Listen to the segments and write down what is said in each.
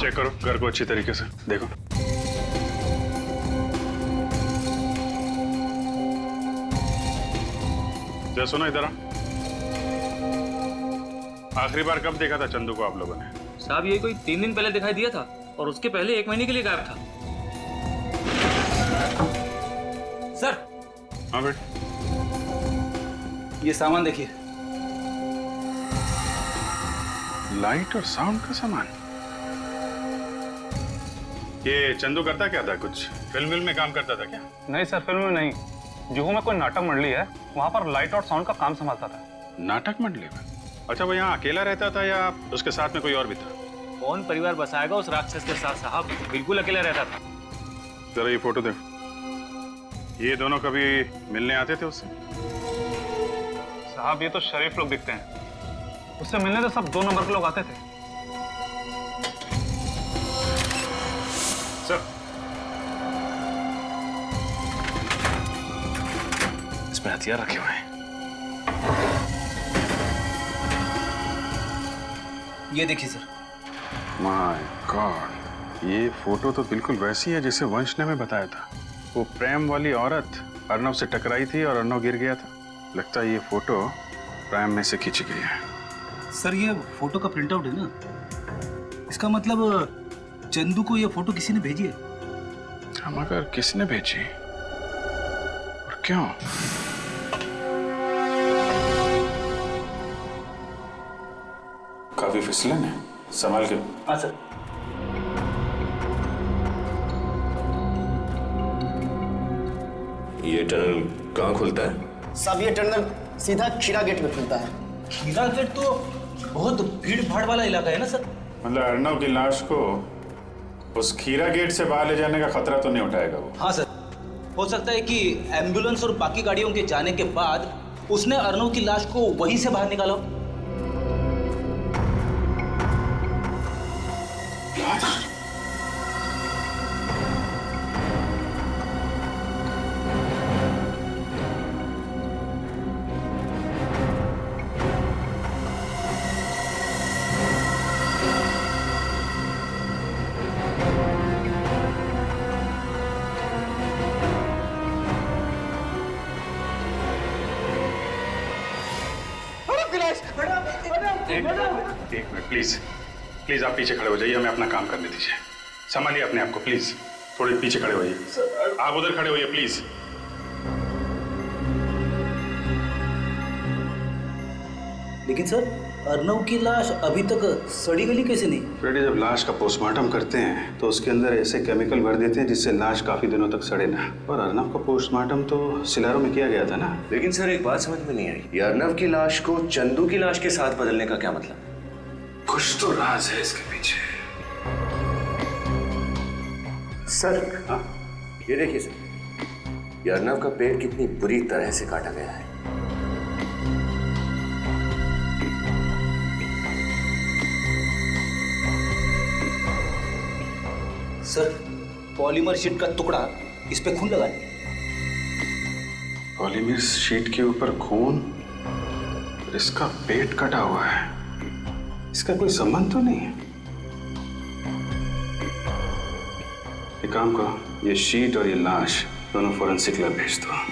Check करो घर को अच्छी तरीके से देखो। जरा सुनो इधर। आखिरी बार कब देखा था चंदू को आप लोगों ने? साहब ये कोई 3 दिन पहले दिखाई दिया था और उसके पहले 1 महीने के लिए गायब था। सर। हाँ बेट, ये सामान देखिए। लाइट और साउंड का सामान। ये चंदू करता क्या था? कुछ फिल्म में काम करता था क्या? नहीं सर, फिल्म में नहीं। जुहू में कोई नाटक मंडली है, वहाँ पर लाइट और साउंड का काम संभालता था। नाटक मंडली में? अच्छा, वो यहाँ अकेला रहता था या उसके साथ में कोई और भी था? कौन परिवार बसाएगा उस राक्षस के साथ साहब, बिल्कुल अकेला रहता था। जरा ये फोटो देखो। ये दोनों कभी मिलने आते थे उससे? साहब ये तो शरीफ लोग दिखते हैं, उससे मिलने तो सब 2 नंबर के लोग आते थे। सर, इसमें हथियार रखे हुए हैं। ये देखिए सर। माय गॉड, ये फोटो तो बिल्कुल वैसी है जैसे वंश ने हमें बताया था। वो प्रेम वाली औरत अर्नव से टकराई थी और अर्नव गिर गया था। लगता है ये फोटो प्रेम में से खींची गई है। सर ये फोटो का प्रिंट आउट है ना, इसका मतलब चंदू को ये फोटो किसी ने भेजी है। हम अगर किसने भेजी और क्यों? काफी फिसलन है, संभाल के। हाँ सर। ये टनल कहाँ खुलता है? साहब ये टनल सीधा खीरा गेट में खुलता है। खीरा गेट तो बहुत भीड़ भाड़ वाला इलाका है ना सर। मतलब अर्नव की लाश को उस खीरा गेट से बाहर ले जाने का खतरा तो नहीं उठाएगा वो? हाँ सर, हो सकता है कि एम्बुलेंस और बाकी गाड़ियों के जाने के बाद उसने अर्नव की लाश को वहीं से बाहर निकाला। एक मिनट प्लीज, प्लीज आप पीछे खड़े हो जाइए, हमें अपना काम करने दीजिए। संभालिए अपने आप को प्लीज, थोड़े पीछे खड़े होइए। आप उधर खड़े होइए प्लीज। लेकिन सर अर्नव की लाश अभी तक सड़ी गली कैसे नहीं? फ्रेडी, जब लाश का पोस्टमार्टम करते हैं तो उसके अंदर ऐसे केमिकल भर देते हैं जिससे लाश काफी दिनों तक सड़े ना। और अर्नव का पोस्टमार्टम तो सिलारो में किया गया था ना। लेकिन सर एक बात समझ में नहीं आई, ये अर्नव की लाश को चंदू की लाश के साथ बदलने का क्या मतलब? कुछ तो राज है इसके पीछे। सर हाँ, ये देखिए सर, ये अर्नव का पेट कितनी बुरी तरह से काटा गया है। सर पॉलीमर शीट का टुकड़ा इस पे खून लगाए। पॉलीमर शीट के ऊपर खून, इसका पेट कटा हुआ है। इसका कोई संबंध तो नहीं है? एक काम करो, ये शीट और ये लाश दोनों फोरेंसिक लैब भेज दो।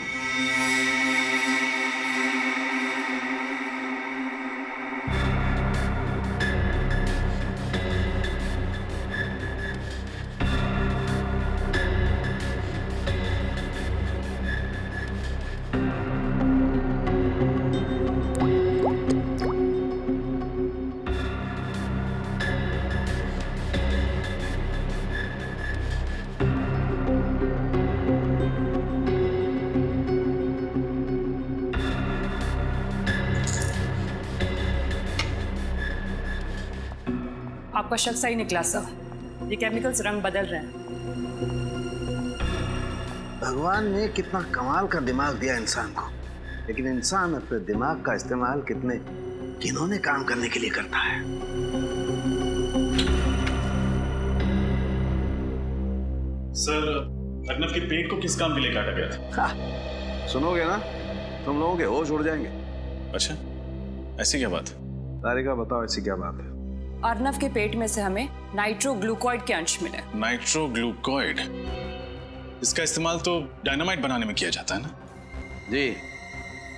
आपका शक सही निकला सर, ये केमिकल्स रंग बदल रहे हैं। भगवान ने कितना कमाल का दिमाग दिया इंसान को, लेकिन इंसान अपने दिमाग का इस्तेमाल कितने घिनौने काम करने के लिए करता है। सर, अर्नव के पेट को किस काम के लिए काटा गया था? सुनोगे ना, तुम लोगों के होश उड़ जाएंगे। अच्छा, ऐसी क्या बात? तारिका बताओ, ऐसी क्या बात है? अर्नव के पेट में से हमें नाइट्रोग्लूकोइड के अंश मिले। नाइट्रोग्लूकोइड, इसका इस्तेमाल तो डायनामाइट बनाने में किया जाता है ना? जी,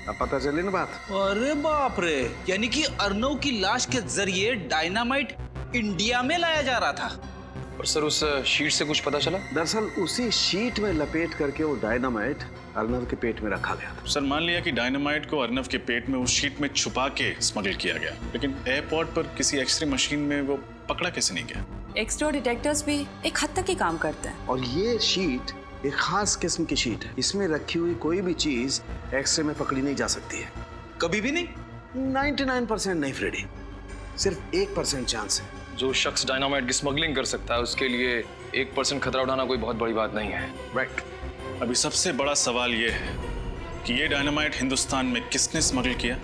अब पता चली ना बात। अरे बाप रे, यानी कि अर्नव की लाश के जरिए डायनामाइट इंडिया में लाया जा रहा था। और सर उस शीट से कुछ पता चला? दरअसल उसी शीट में लपेट करके वो डायनामाइट अर्नव के पेट में रखा गया था। सर मान लिया कि डायनामाइट को अर्नव के पेट में उस शीट में छुपा के स्मगल किया गया, लेकिन एयरपोर्ट पर किसी एक्सरे मशीन में वो पकड़ा कैसे नहीं गया? एक्सरे डिटेक्टर्स भी एक हद तक ही काम करते हैं। और ये शीट एक खास किस्म की शीट है, इसमें रखी हुई कोई भी चीज एक्सरे में पकड़ी नहीं जा सकती है। कभी भी नहीं? 99% नहीं फ्रेडी, सिर्फ 1% चांस है। जो शख्स डायनामाइट की स्मगलिंग कर सकता है उसके लिए 1% खतरा उठाना कोई बहुत बड़ी बात नहीं है। राइट। अभी सबसे बड़ा सवाल ये है कि ये डायनामाइट हिंदुस्तान में किसने स्मगल किया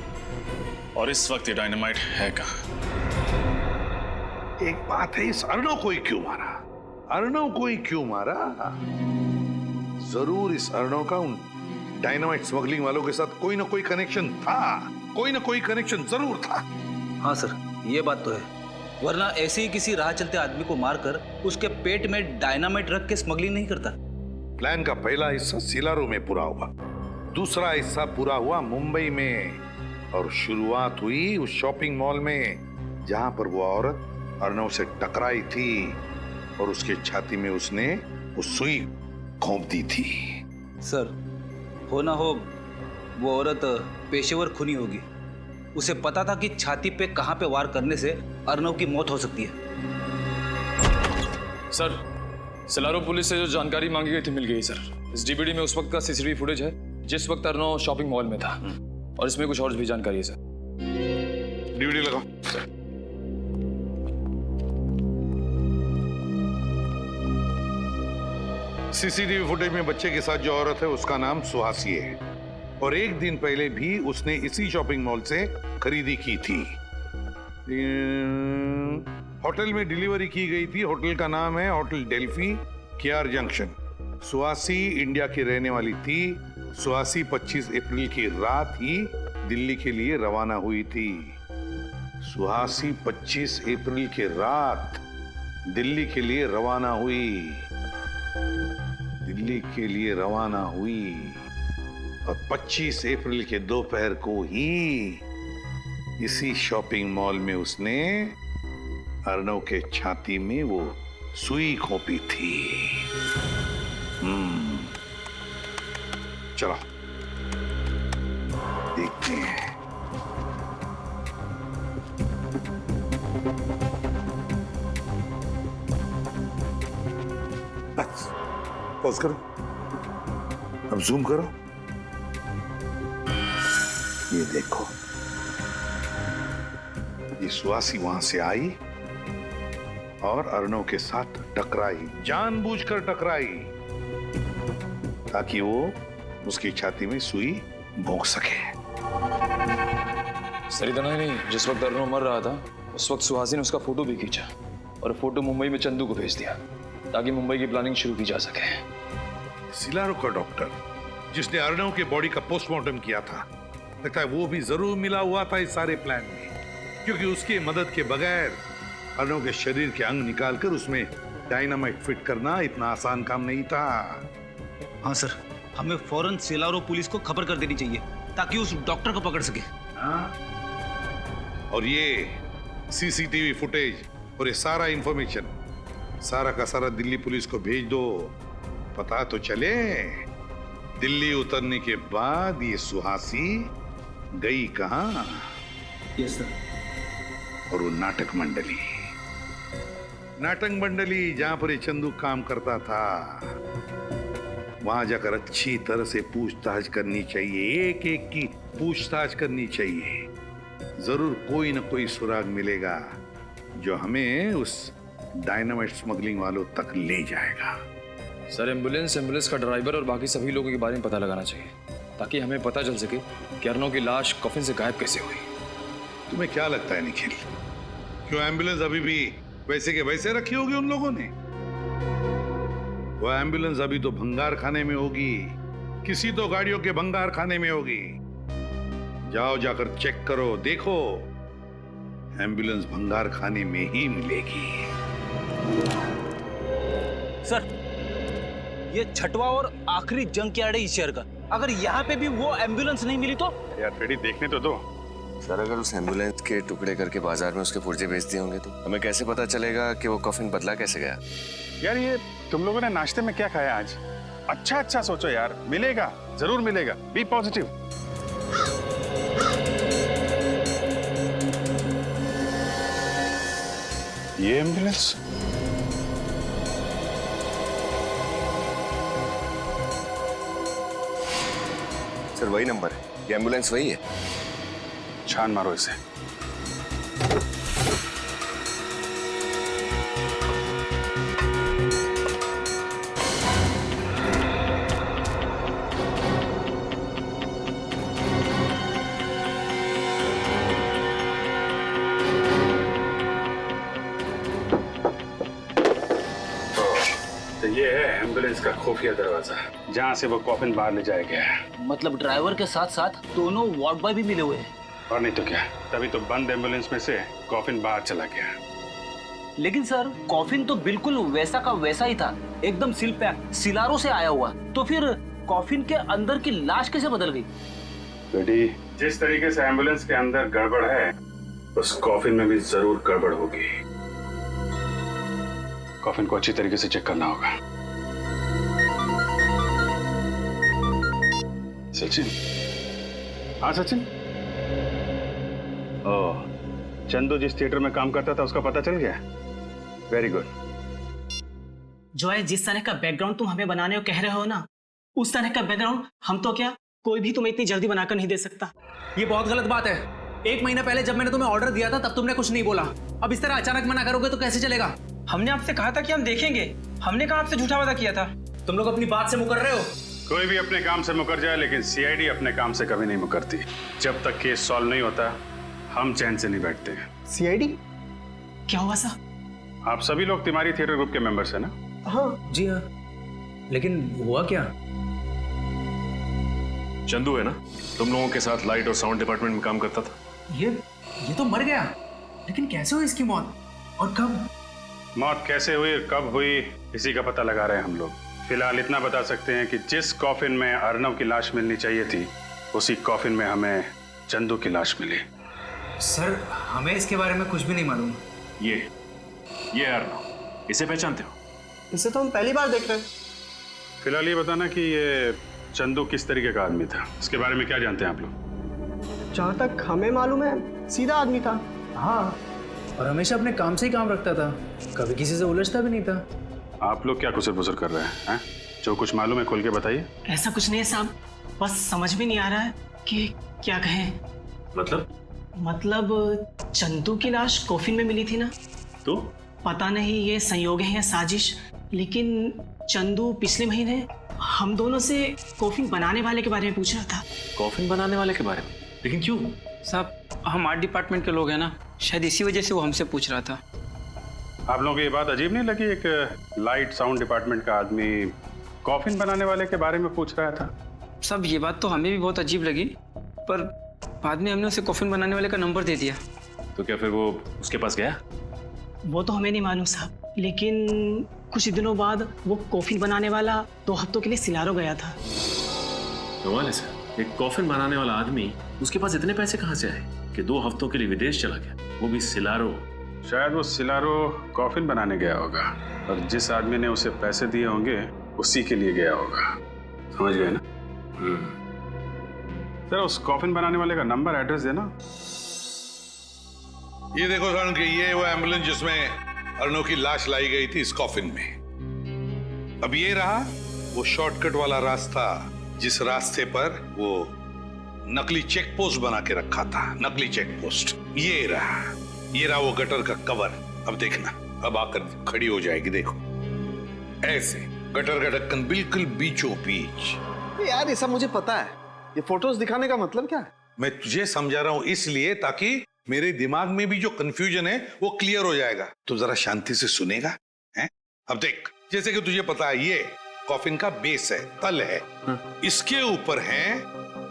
और इस वक्त ये डायनामाइट है कहाँ? एक बात है, इस अर्नव को ही क्यों मारा? अर्नव को ही क्यों मारा? जरूर इस अर्नव का उन डायनामाइट स्मगलिंग वालों के साथ कोई ना कोई कनेक्शन था, कोई ना कोई कनेक्शन जरूर था। हाँ सर, ये बात तो है, वरना ऐसे ही किसी राह चलते आदमी को मारकर उसके पेट में डायनामाइट रख के स्मगलिंग नहीं करता। प्लान का पहला हिस्सा सिलारू में पूरा हुआ, दूसरा हिस्सा पूरा हुआ मुंबई में, और शुरुआत हुई उस शॉपिंग मॉल में जहां पर वो औरत अर्नव से टकराई थी और उसके छाती में उसने वो सुई घोंप दी थी। सर, हो ना हो वो औरत पेशेवर खूनी होगी। उसे पता था कि छाती पे कहां पे वार करने से अर्नव की मौत हो सकती है। सर, सिलारू पुलिस से जो जानकारी मांगी गई थी मिल गई सर। इस डीवीडी में उस वक्त का सीसीटीवी फुटेज है जिस वक्त अर्नव शॉपिंग मॉल में था, और इसमें कुछ और भी जानकारी है सर। डीवीडी लगाओ। सीसीटीवी फुटेज में बच्चे के साथ जो औरत है उसका नाम सुहासी है, और एक दिन पहले भी उसने इसी शॉपिंग मॉल से खरीदी की थी। होटल में डिलीवरी की गई थी। होटल का नाम है hotel Delphi, KR junction. Suhasi India की रहने वाली थी। सुहासी 25 अप्रैल की रात ही दिल्ली के लिए रवाना हुई थी। सुहासी 25 अप्रैल की रात दिल्ली के लिए रवाना हुई, दिल्ली के लिए रवाना हुई, और 25 अप्रैल के दोपहर को ही इसी शॉपिंग मॉल में उसने अर्नव के छाती में वो सुई घोंपी थी। चलो देखते हैं। बस पॉज करो, अब जूम करो। ये देखो, ये सुहासी वहां से आई और अर्नव के साथ टकराई, जानबूझकर टकराई ताकि वो उसकी छाती में सुई भोंक सके। सर इतना ही नहीं, जिस वक्त अर्नव मर रहा था उस वक्त सुहासी ने उसका फोटो भी खींचा और फोटो मुंबई में चंदू को भेज दिया ताकि मुंबई की प्लानिंग शुरू की जा सके। सिलारू का डॉक्टर जिसने अर्नव के बॉडी का पोस्टमार्टम किया था, लगता है वो भी जरूर मिला हुआ था इस सारे प्लान में, क्योंकि उसकी मदद के बगैर अर्नव के शरीर के अंग निकालकर उसमें डायनामाइट फिट करना इतना आसान काम नहीं था। हाँ सर, हमें फौरन सिलारू पुलिस को खबर कर देनी चाहिए ताकि उस डॉक्टर को पकड़ सके। हाँ? और ये सीसीटीवी फुटेज और ये सारा इंफॉर्मेशन सारा का सारा दिल्ली पुलिस को भेज दो, पता तो चले दिल्ली उतरने के बाद ये सुहासी गई कहां। Yes sir. और वो नाटक मंडली जहां पर ये चंदू काम करता था, वहां जाकर अच्छी तरह से पूछताछ करनी चाहिए, एक एक की पूछताछ करनी चाहिए। जरूर कोई ना कोई सुराग मिलेगा जो हमें उस डायनामाइट स्मगलिंग वालों तक ले जाएगा। सर एम्बुलेंस का ड्राइवर और बाकी सभी लोगों के बारे में पता लगाना चाहिए ताकि हमें पता चल सके कि अर्नव की लाश कफिन से गायब कैसे हुई। तुम्हें क्या लगता है निखिल, क्यों एम्बुलेंस अभी भी वैसे के वैसे रखी होगी उन लोगों ने? वो एम्बुलेंस अभी तो भंगार खाने में होगी, किसी तो गाड़ियों के भंगार खाने में होगी। जाओ जाकर चेक करो, देखो एम्बुलेंस भंगार खाने में ही मिलेगी। सर, ये छठवां और आखिरी जंग यार्ड है इस शहर का। अगर यहाँ पे भी वो एम्बुलेंस नहीं मिली तो? यार फ्रेडी, देखने तो दो। सर, अगर उस एम्बुलेंस के टुकड़े करके बाजार में उसके पुर्जे बेच दिए होंगे तो हमें कैसे पता चलेगा कि वो कॉफिन बदला कैसे गया? यार ये तुम लोगों ने नाश्ते में क्या खाया आज? अच्छा अच्छा सोचो यार, मिलेगा, जरूर मिलेगा। Be positive. ये एम्बुलेंस सर वही नंबर है, ये एम्बुलेंस वही है। छान मारो इसे। तो ये है एम्बुलेंस का खुफिया दरवाजा, जहाँ से वो कॉफिन बाहर ले जाया गया है। मतलब ड्राइवर के साथ साथ दोनों वार्ड बॉय भी मिले हुए हैं। और नहीं तो क्या, तभी तो बंद एम्बुलेंस में से कॉफिन बाहर चला गया। लेकिन सर, कॉफिन तो बिल्कुल वैसा का वैसा ही था, एकदम सील पैक, सिलारो से आया हुआ। तो फिर कॉफिन के अंदर की लाश कैसे बदल गई? बेटी, जिस तरीके से एम्बुलेंस के अंदर गड़बड़ है, उस कॉफिन में भी जरूर गड़बड़ होगी। कॉफिन को अच्छी तरीके से चेक करना होगा। सचिन, हाँ सचिन। ओह, चंदू जिस थिएटर में काम करता था उसका पता चल गया? Very good. जो है, जिस तरह का बैकग्राउंड तुम हमें बनाने को कह रहे हो ना, उस तरह का बैकग्राउंड हम तो क्या, कोई भी तुम्हें इतनी जल्दी बनाकर नहीं दे सकता। ये बहुत गलत बात है। 1 महीना पहले जब मैंने तुम्हें ऑर्डर दिया था तब तुमने कुछ नहीं बोला। अब इस तरह अचानक मना करोगे तो कैसे चलेगा? हमने आपसे कहा था कि हम देखेंगे। हमने कहा आपसे झूठा वादा किया था। तुम लोग अपनी बात से मुकर रहे हो। कोई भी अपने काम से मुकर जाए, लेकिन सीआईडी अपने काम से कभी नहीं मुकरती। जब तक केस सॉल्व नहीं होता, हम चैन से नहीं बैठते। सीआईडी? क्या हुआ सर? आप सभी लोग तिमारी थिएटर ग्रुप के मेंबर्स हैं ना? हाँ जी हाँ, लेकिन हुआ क्या? चंदू है ना, तुम लोगों के साथ लाइट और साउंड डिपार्टमेंट में काम करता था। ये तो मर गया, लेकिन कैसे हुई इसकी मौत और कब? मौत कैसे हुई और कब हुई, इसी का पता लगा रहे हैं हम लोग। फिलहाल इतना बता सकते हैं कि जिस कॉफिन में अर्नव की लाश मिलनी चाहिए थी, उसी कॉफिन में हमें चंदू की लाश मिली। सर, हमें इसके बारे में कुछ भी नहीं मालूम। ये अर्नव, इसे पहचानते हो? इसे तो हम पहली बार देख रहे हैं। फिलहाल ये बताना कि ये चंदू किस तरीके का आदमी था, इसके बारे में क्या जानते हैं आप लोग? जहाँ तक हमें मालूम है, सीधा आदमी था। हाँ, और हमेशा अपने काम से ही काम रखता था, कभी किसी से उलझता भी नहीं था। आप लोग क्या खुसर पुसर कर रहे हैं? जो कुछ मालूम है खोल के बताइए। ऐसा कुछ नहीं है साहब, बस समझ में नहीं आ रहा है कि क्या कहें। मतलब चंदू की लाश कॉफिन में मिली थी ना, तो पता नहीं ये संयोग है या साजिश, लेकिन चंदू पिछले महीने हम दोनों से कॉफिन बनाने वाले के बारे में पूछ रहा था। कॉफिन बनाने वाले के बारे में? लेकिन क्यों? साहब, हम आर्ट डिपार्टमेंट के लोग हैं ना, शायद इसी वजह से वो हमसे पूछ रहा था। आप लोगों को ये बात अजीब नहीं लगी, एक लाइट साउंड डिपार्टमेंट का आदमी कॉफिन बनाने वाले के बारे में पूछ रहा था? साहब, ये बात तो हमें भी बहुत अजीब लगी, पर बाद में हमने उसे कॉफिन बनाने वाले का नंबर दे दिया। तो क्या फिर वो उसके पास गया? वो तो हमें नहीं मालूम साहब, लेकिन कुछ दिनों बाद वो कॉफिन बनाने वाला 2 हफ्तों के लिए सिलारो गया था। कमाल है सर, एक कॉफिन बनाने वाला आदमी, उसके पास इतने पैसे कहाँ से आए कि 2 हफ्तों के लिए विदेश चला गया, वो भी सिलारो? शायद वो सिलारो कॉफिन बनाने गया होगा, और जिस आदमी ने उसे पैसे दिए होंगे उसी के लिए गया होगा। समझ गए ना? सर, उस कॉफिन बनाने वाले का नंबर, एड्रेस देना। ये देखो सर, कि ये वो एम्बुलेंस जिसमें अर्नव की लाश लाई गई थी इस कॉफिन में। अब ये रहा वो शॉर्टकट वाला रास्ता, जिस रास्ते पर वो नकली चेक पोस्ट बना के रखा था, नकली चेक पोस्ट। ये रहा वो गटर का कवर। अब देखना, अब आकर खड़ी हो जाएगी, देखो ऐसे गटर का ढक्कन बिल्कुल बीचों बीच। यार ये सब मुझे पता है, ये फोटोज दिखाने का मतलब क्या है? मैं तुझे समझा रहा हूं इसलिए ताकि मेरे दिमाग में भी जो कंफ्यूजन है वो क्लियर हो जाएगा। तो जरा शांति से सुनेगा हैं? अब देख, जैसे कि तुझे पता है ये कॉफिन का बेस है, तल है, इसके ऊपर हैं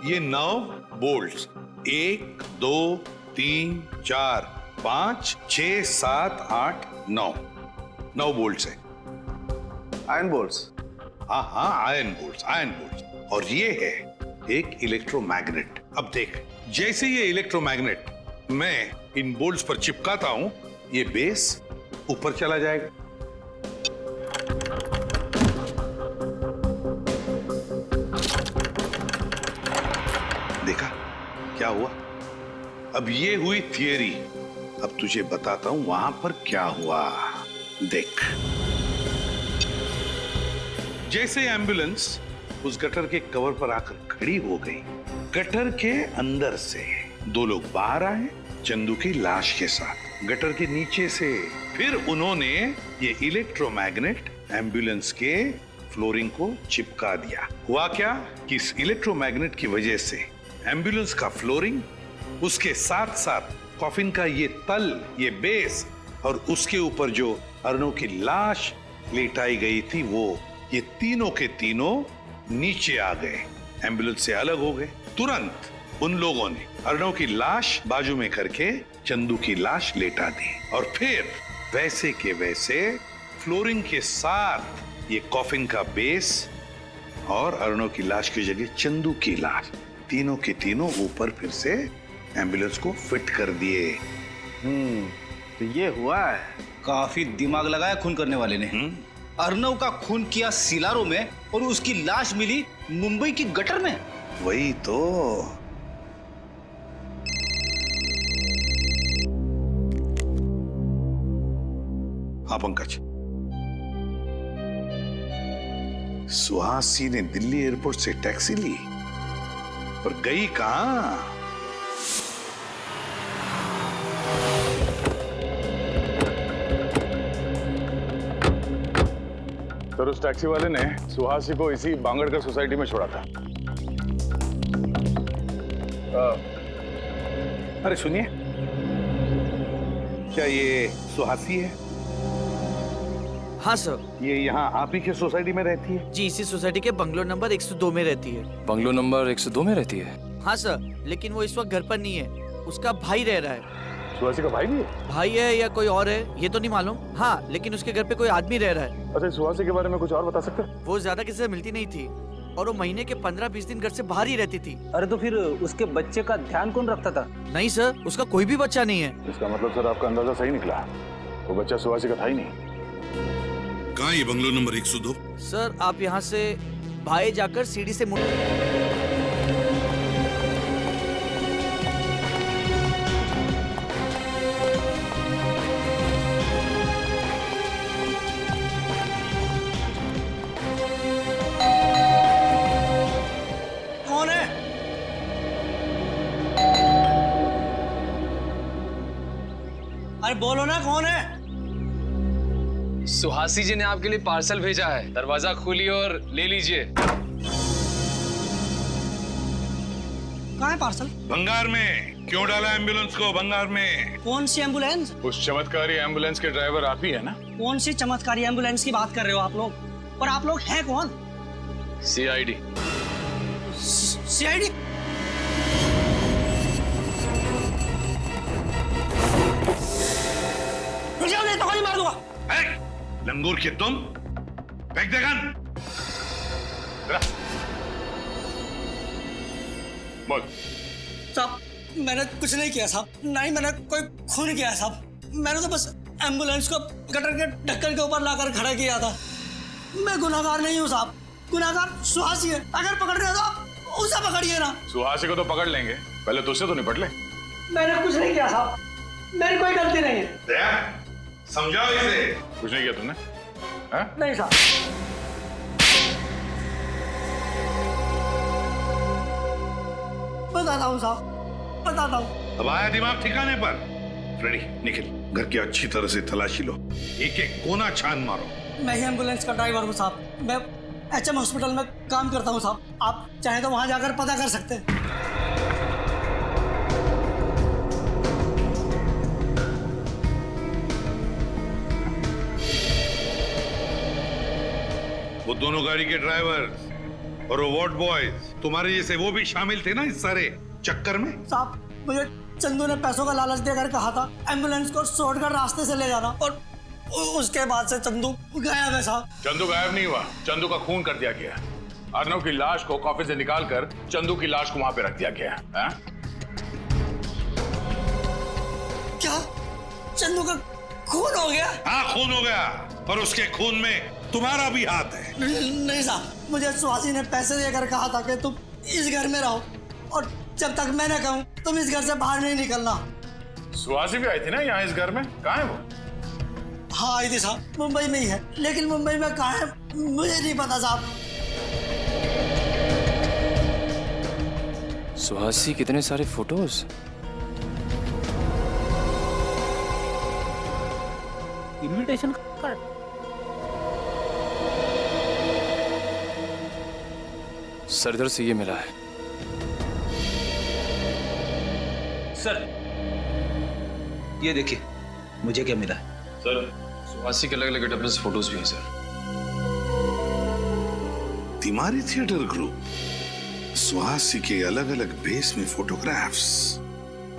ये 9 बोल्ट्स, 1 2 3 4 5, 6, 7, 8, 9 बोल्ट्स है। Iron bolts. हाँ, आयरन बोल्ट्स। और ये है एक इलेक्ट्रोमैग्नेट। अब देख, जैसे ये इलेक्ट्रोमैग्नेट मैं इन बोल्ट्स पर चिपकाता हूं, ये बेस ऊपर चला जाएगा। देखा क्या हुआ? अब ये हुई थियरी। अब तुझे बताता हूं वहां पर क्या हुआ। देख, जैसे एम्बुलेंस उस गटर के कवर पर आकर खड़ी हो गई, गटर के अंदर से 2 लोग बाहर आए चंदू की लाश के साथ। गटर के नीचे से फिर उन्होंने ये इलेक्ट्रोमैग्नेट एम्बुलेंस के फ्लोरिंग को चिपका दिया। हुआ क्या कि इस इलेक्ट्रोमैग्नेट की वजह से एम्बुलेंस का फ्लोरिंग, उसके साथ साथ कॉफिन का ये तल, ये बेस और उसके ऊपर जो अर्नव की लाश लेटाई गई थी, वो ये तीनों के तीनों नीचे आ गए, एम्बुलेंस से अलग हो गए। तुरंत उन लोगों ने अर्नव की लाश बाजू में करके चंदू की लाश लेटा दी और फिर वैसे के वैसे फ्लोरिंग के साथ ये कॉफिन का बेस और अर्नव की लाश की जगह चंदू की लाश, तीनों के तीनों ऊपर फिर से एम्बुलेंस को फिट कर दिए। तो ये हुआ है। काफी दिमाग लगाया खून करने वाले ने। अर्नव का खून किया सिलारो में और उसकी लाश मिली मुंबई की गटर में। वही तो। हाँ पंकज, सुहासी ने दिल्ली एयरपोर्ट से टैक्सी ली और गई कहां? सर, उस टैक्सी वाले ने सुहासी को इसी बांगड़कर सोसाइटी में छोड़ा था। अरे सुनिए, क्या ये सुहासी है? हाँ सर। ये यहाँ आप ही के सोसाइटी में रहती है? जी, इसी सोसाइटी के बंगलो नंबर 102 में रहती है। बंगलो नंबर 102 में रहती है? हाँ सर, लेकिन वो इस वक्त घर पर नहीं है, उसका भाई रह रहा है। सुहासी का भाई भी है? भाई है या कोई और है ये तो नहीं मालूम। हाँ, लेकिन उसके घर पे कोई आदमी रह रहा है। अच्छा, सुहासी के बारे में कुछ और बता सकते हैं? वो ज्यादा किसी से मिलती नहीं थी और वो महीने के 15-20 दिन घर से बाहर ही रहती थी। अरे तो फिर उसके बच्चे का ध्यान कौन रखता था? नहीं सर, उसका कोई भी बच्चा नहीं है। इसका मतलब सर आपका अंदाजा सही निकला, वो बच्चा सुहासी का था ही नहीं। कहाँ ये बंगलो नंबर 102? सर, आप यहाँ से बाएं जाकर सीढ़ी से मुड़। कौन है? अरे बोलो ना, कौन है? सुहासी जी ने आपके लिए पार्सल भेजा है, दरवाजा खोलिए और ले लीजिए। कहाँ है पार्सल? भंगार में। क्यों डाला एम्बुलेंस को भंगार में? कौन सी एम्बुलेंस? उस चमत्कारी एम्बुलेंस के ड्राइवर आप ही है ना? कौन सी चमत्कारी एम्बुलेंस की बात कर रहे हो आप लोग? और आप लोग हैं कौन? CID। CID? मुझे उन्हें तो गोली मार दूंगा। लंगूर के तुम, फेंक दे गन। बोल। साहब, मैंने कुछ नहीं किया साहब, ना ही मैंने कोई खून किया साहब। मैंने तो बस एम्बुलेंस को गटर के ढक्कन के ऊपर लाकर खड़ा किया था। मैं गुनाहगार नहीं हूँ साहब, गुनाहगार सुहासी है। अगर पकड़ रहे हो तो आप उसे पकड़िए ना। सुहासी को तो पकड़ लेंगे, पहले तुझसे तो निपट ले। मैंने कुछ नहीं किया साहब, मेरी कोई गलती नहीं है। समझाओ इसे। कुछ नहीं किया तुमने? नहीं साहब। बताता हूँ साहब, बताता हूँ। अब आया दिमाग ठिकाने पर? फ्रेडी, निकल, घर की अच्छी तरह से तलाशी लो, एक एक कोना छान मारो। मैं ही एम्बुलेंस का ड्राइवर हूँ साहब, मैं HM हॉस्पिटल में काम करता हूँ साहब। आप चाहें तो वहां जाकर पता कर सकते हैं। वो दोनों गाड़ी के ड्राइवर और वो वार्ड बॉयज तुम्हारे जैसे वो भी शामिल थे ना इस सारे चक्कर में? साहब, मुझे चंदू ने पैसों का लालच देकर कहा था एम्बुलेंस को शॉर्टकट रास्ते से ले जाना, और उसके बाद से चंदू गायब है साहब। चंदू गायब नहीं हुआ, चंदू का खून कर दिया गया। अर्नव की लाश को कॉफी से निकालकर चंदू की लाश को वहां पे रख दिया गया है। क्या चंदू का खून हो गया? हाँ, खून हो गया, पर उसके खून में तुम्हारा भी हाथ है। नहीं साहब, मुझे सुहासी ने पैसे देकर कहा था कि तुम इस घर में रहो, और जब तक मैं न कहूं तुम इस घर से बाहर नहीं निकलना। सुहासी भी आई थी ना यहाँ इस घर में, कहाँ है वो? हाँ आई थी साहब, मुंबई में ही है, लेकिन मुंबई में कहाँ है मुझे नहीं पता साहब। सुहासी, कितने सारे फोटोज। Invitation card. सरदार से ये मिला है। सर ये देखिए मुझे क्या मिला है। सर सुहासी के अलग अलग गेटअप में फोटोज भी हैं सर। तिमारी थिएटर ग्रुप, सुहासी के अलग अलग बेस में फोटोग्राफ्स,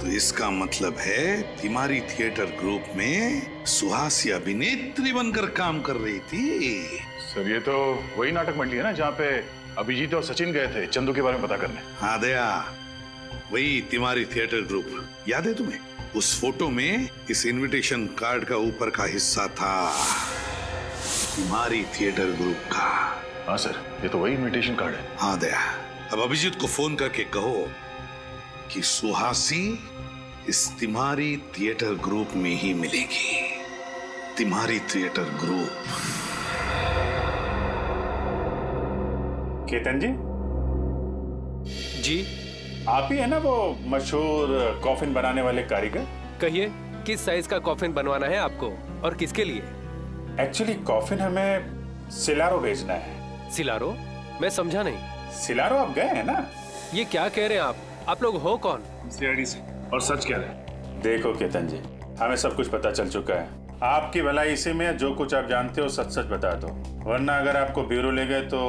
तो इसका मतलब है तिमारी थिएटर ग्रुप में सुहासी अभिनेत्री बनकर काम कर रही थी। सर ये तो वही नाटक मंडली है ना जहाँ पे अभिजीत और सचिन गए थे चंदू के बारे में पता करने। हाँ दया, वही तिमारी थिएटर ग्रुप, याद है तुम्हें? उस फोटो में इस इनविटेशन कार्ड का ऊपर का हिस्सा था तिमारी थिएटर ग्रुप का। हाँ सर, ये तो वही इनविटेशन कार्ड है। हाँ दया, अब अभिजीत को फोन करके कहो कि सुहासी इस तिमारी थिएटर ग्रुप में ही मिलेगी। तिमारी थिएटर ग्रुप। केतन जी जी आप ही है ना वो मशहूर कॉफिन बनाने वाले कारीगर? कहिए, किस साइज का कॉफिन बनवाना है आपको और किसके लिए? एक्चुअली कॉफिन हमें सिलारो भेजना है। सिलारो? मैं समझा नहीं। सिलारो आप गए हैं ना? ये क्या कह रहे हैं आप लोग हो कौन? सीआईडी से। और सच कह रहे हैं। देखो केतन जी, हमें सब कुछ पता चल चुका है। आपकी भलाई इसी में, जो कुछ आप जानते हो सच सच बता दो, वरना अगर आपको ब्यूरो ले गए तो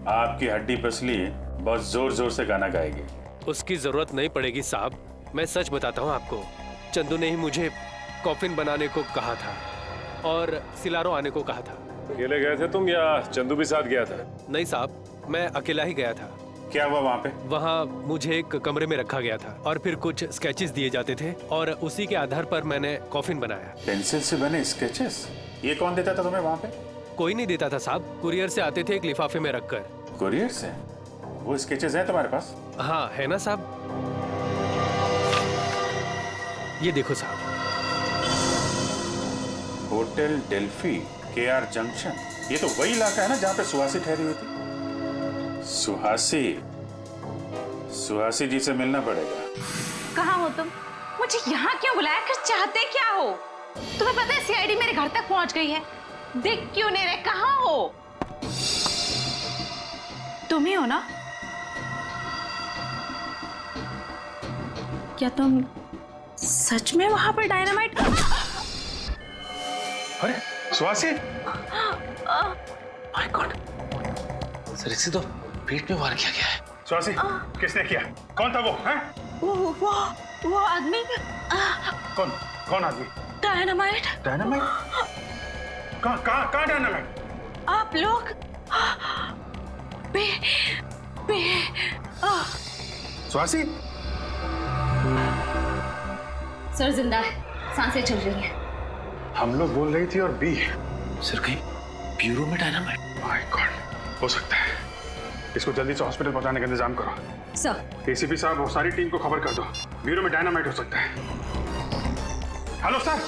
आपकी हड्डी पसली बहुत जोर जोर से गाना गाएगी। उसकी जरूरत नहीं पड़ेगी साहब, मैं सच बताता हूँ आपको। चंदू ने ही मुझे कॉफिन बनाने को कहा था और सिलारो आने को कहा था। अकेले गए थे तुम या चंदू भी साथ गया था? नहीं साहब, मैं अकेला ही गया था। क्या हुआ वहाँ पे? वहाँ मुझे एक कमरे में रखा गया था और फिर कुछ स्केचेस दिए जाते थे और उसी के आधार पर मैंने कॉफिन बनाया। पेंसिल से बने स्केचेस? ये कौन देता था तुम्हें वहाँ पे? कोई नहीं देता था साहब, कुरियर से आते थे एक लिफाफे में रखकर। कुरियर से? वो स्केचेस हैं तुम्हारे पास? हाँ है ना साहब, ये देखो साहब। होटल डेल्फी, केआर जंक्शन, ये तो वही इलाका है ना जहाँ पे सुहासी ठहरी हुई थी। सुहासी जी से मिलना पड़ेगा। कहाँ हो तुम? मुझे यहाँ क्यों बुलाया? कर चाहते क्या हो? तुम्हें पता है सीआईडी मेरे घर तक पहुंच गई है। दिख क्यों नहीं रहे? कहाँ हो? तुम ही हो ना? क्या तुम सच में वहां पर डायनामाइट? अरे सुहासी! माय गॉड, सर इसे तो पेट में वार किया गया है। सुहासी, किसने किया? कौन था वो? हैं? वो आदमी। कौन आदमी? डायनामाइट। डायनामाइट? कहाँ डायनामाइट? आप लोग सुहासी? सर जिंदा है, सांसें चल रही हैं। हम लोग बोल रही थी और बी। सर कहीं ब्यूरो में डायनामाइट? माय गॉड, हो सकता है। इसको जल्दी से हॉस्पिटल पहुंचाने का इंतजाम करो। सर। एसीपी साहब और सारी टीम को खबर कर दो, ब्यूरो में डायनामाइट हो सकता है। Hello sir.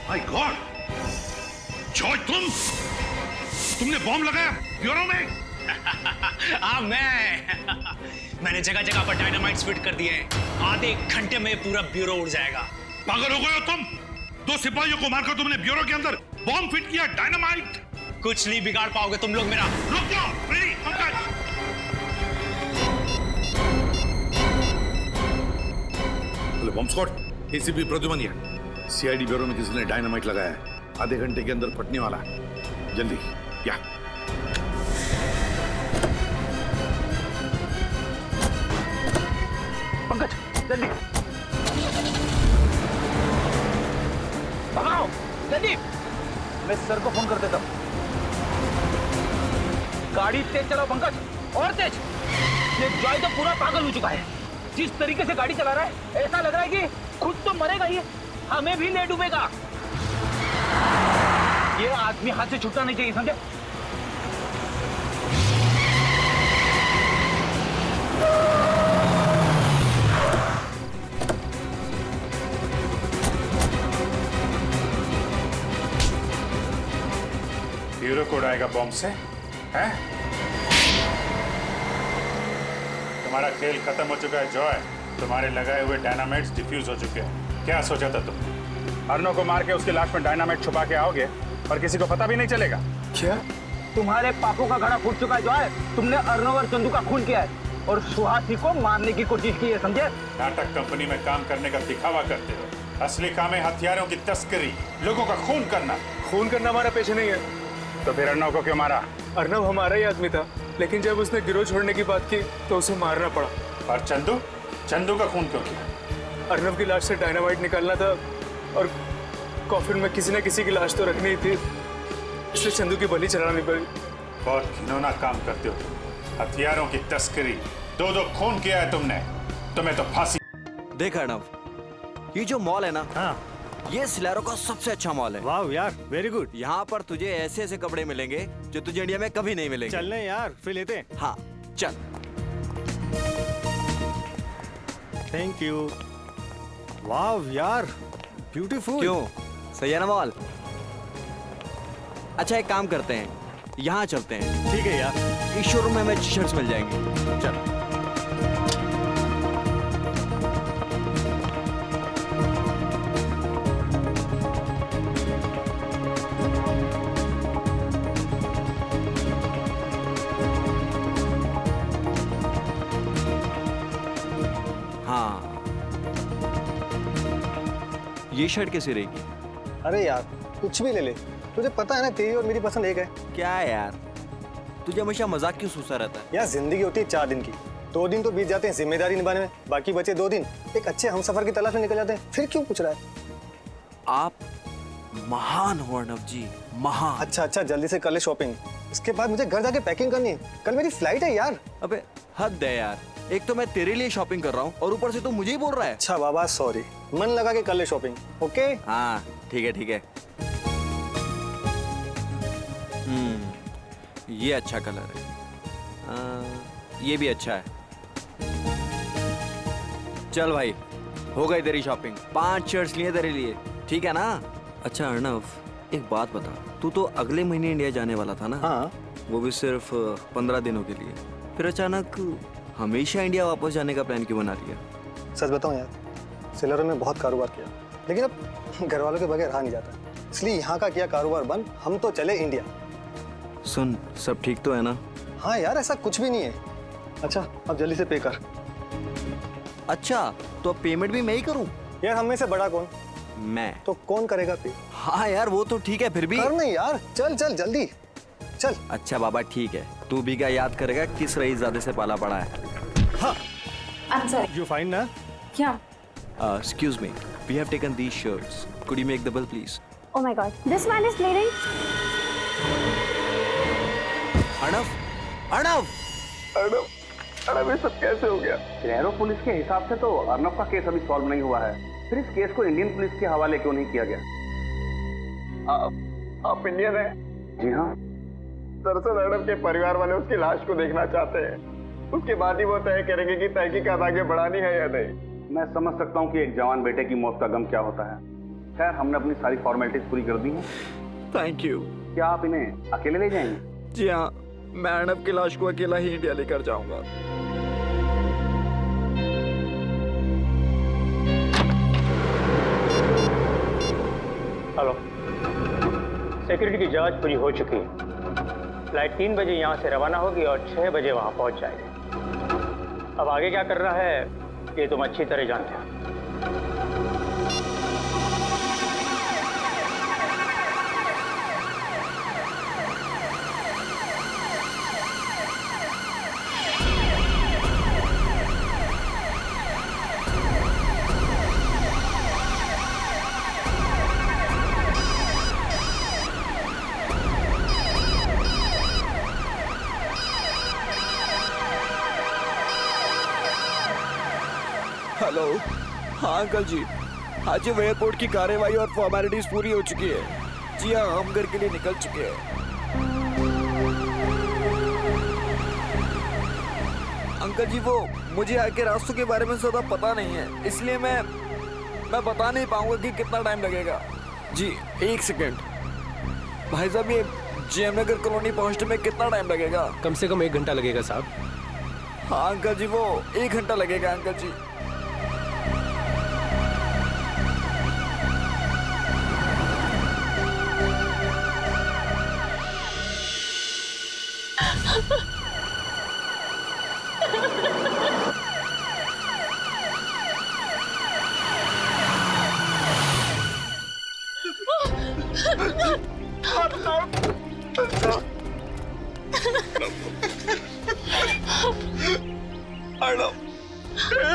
My God, George तुमने बॉम्ब लगाया ब्यूरो में? हाँ मैंने जगह जगह पर डायनामाइट्स फिट कर दिए हैं। आधे घंटे में पूरा ब्यूरो उड़ जाएगा। पागल हो गए हो तुम? 2 सिपाहियों को मारकर तुमने ब्यूरो के अंदर बॉम्ब फिट किया, डायनामाइट? कुछ नहीं बिगाड़ पाओगे तुम लोग मेरा। रुक जाओ, ready, Pankaj. Hello bomb squad, ACP Pradyuman. CID bureau में किसी ने डायनामाइट लगाया है, आधे घंटे के अंदर फटने वाला है। जल्दी क्या? पंकज जल्दी भगाओ जल्दी। मैं सर को फोन कर देता हूँ। गाड़ी तेज चलाओ पंकज, और तेज। ये जॉय तो पूरा पागल हो चुका है। जिस तरीके से गाड़ी चला रहा है ऐसा लग रहा है कि खुद तो मरेगा ही, हमें भी ले डूबेगा। ये आदमी हाथ से छूटना नहीं चाहिए, समझे? हीरो कोड आएगा बॉम्ब से, हैं? तुम्हारा खेल खत्म हो चुका है जॉय। तुम्हारे लगाए हुए डायनामाइट्स डिफ्यूज हो चुके हैं। क्या सोचा था तुमने? अर्नव को मार के उसकी लाश में डायनामाइट छुपा के आओगे और किसी को पता भी नहीं चलेगा। क्या? तुम्हारे पापों का घड़ा फूट चुका है जॉय। तुमने अर्नव और चंदू का खून किया है और सुहासी को मारने की कोशिश की है, समझे? नाटक कंपनी में काम करने का दिखावा करते हो। असली काम है हथियारों की तस्करी, लोगों का खून करना। खून करना हमारा पेशा नहीं है। तो फिर अर्नव को क्यों मारा? अर्नव हमारा ही आदमी था, लेकिन जब उसने गिरोह छोड़ने की बात की तो उसे मारना पड़ा। और चंदू? चंदू का खून क्यों किया? अर्नव की लाश से डायनामाइट निकालना था और कॉफिन में किसी न किसी की लाश तो रखनी ही थी, इसलिए चंदू की बलि चढ़ानी पड़ी। बहुत घिनौना काम करते हो। हथियारों की तस्करी, दो खून किया है तुमने। तुम्हें तो फांसी। देख अर्नव, ये जो मॉल है ना, हाँ, ये सिलारो का सबसे अच्छा मॉल है। वाह यार, वेरी गुड। यहाँ पर तुझे ऐसे ऐसे कपड़े मिलेंगे जो तुझे इंडिया में कभी नहीं मिलेंगे। चलने यार, फिर लेते हैं। हाँ चल। Thank you. वाह यार, ब्यूटीफुल। क्यों, सही है ना मॉल? अच्छा एक काम करते हैं, यहाँ चलते हैं। ठीक है यार। इस शोरूम में हमें टी-शर्ट्स मिल जाएंगे। चल। हाँ, ये शर्ट कैसी रहेगी? अरे यार कुछ भी ले ले, तुझे पता है ना तेरी और मेरी पसंद एक है। क्या है यार, तुझे हमेशा मजाक क्यों सूसा रहता है? यार जिंदगी होती है 4 दिन की, 2 दिन तो बीत जाते हैं जिम्मेदारी निभाने में, बाकी बचे 2 दिन एक अच्छे हमसफर की तलाश में निकल जाते हैं। फिर क्यों पूछ रहा है? आप महान हो अर्नव जी, महान। अच्छा जल्दी से कर ले शॉपिंग, इसके बाद मुझे घर जाके पैकिंग करनी है, कल मेरी फ्लाइट है यार। अबे हद है यार, एक तो मैं तेरे लिए शॉपिंग कर रहा हूँ और ऊपर से तू मुझे ही बोल रहा है। अच्छा बाबा सॉरी, मन लगा के कर ले शॉपिंग। ओके हाँ ठीक है ठीक है। ये अच्छा कलर है, ये भी अच्छा है। चल भाई, हो गई तेरी शॉपिंग। 5 शर्ट्स लिए तेरे लिए, ठीक है ना? अच्छा अर्नव, एक बात बता, तू तो अगले महीने इंडिया जाने वाला था ना? हाँ। वो भी सिर्फ 15 दिनों के लिए, फिर अचानक हमेशा इंडिया वापस जाने का प्लान क्यों बना लिया? सच बताऊं यार, सिलरों में बहुत कारोबार किया, लेकिन अब घर वालों के बगैर रहा नहीं जाता, इसलिए यहाँ का किया कारोबार बंद, हम तो चले इंडिया। सुन, सब ठीक तो है ना? हाँ यार, ऐसा कुछ भी नहीं है। अच्छा अब जल्दी से पे कर। अच्छा तो अब पेमेंट भी मैं ही करूं? यार हम में से बड़ा कौन? मैं। तो कौन करेगा पे? हाँ यार वो तो ठीक है, फिर भी कर नहीं यार, चल चल जल्दी चल। अच्छा बाबा ठीक है, तू भी क्या याद करेगा किस रईसजादे से पाला पड़ा है? हाँ। I'm sorry. You fine ना? क्या? Excuse me, we have taken these shirts. Could you make the bill please? Oh my God, this man is bleeding. Arnav, Arnav, Arnav, Arnav, ये सब कैसे हो गया? सिलेरो पुलिस के हिसाब से तो अर्नव का केस अभी सॉल्व नहीं हुआ है, फिर इस केस को इंडियन पुलिस के हवाले क्यों नहीं किया गया? आप इंडियन हैं? जी हाँ। दरअसल अर्नव के परिवार वाले उसकी लाश को देखना चाहते हैं, उसके बाद ही वो तय करेंगे कि तहकीकात आगे बढ़ानी है या नहीं। मैं समझ सकता हूँ कि एक जवान बेटे की मौत का गम क्या होता है। खैर हमने अपनी सारी फॉर्मेलिटीज पूरी कर दी हैं। Thank you. क्या आप इन्हें अकेले ले जाएंगे? जी हाँ, मैं अर्नव की लाश को अकेला ही इंडिया लेकर जाऊंगा। हेलो, सिक्योरिटी की जांच पूरी हो चुकी है। फ्लाइट 3 बजे यहाँ से रवाना होगी और 6 बजे वहाँ पहुँच जाएगी। अब आगे क्या करना है ये तुम अच्छी तरह जानते हो। हेलो। हाँ अंकल जी, आज ही एयरपोर्ट की कार्यवाही और फॉर्मेलिटीज पूरी हो चुकी है। जी हाँ, हम घर के लिए निकल चुके हैं। अंकल जी, वो मुझे आगे रास्तों के बारे में ज्यादा पता नहीं है, इसलिए मैं बता नहीं पाऊंगा कि कितना टाइम लगेगा। जी एक सेकेंड भाई साहब, ये जेएम नगर कॉलोनी पहुंचने में कितना टाइम लगेगा? कम से कम 1 घंटा लगेगा साहब। हाँ अंकल जी, वो 1 घंटा लगेगा अंकल जी।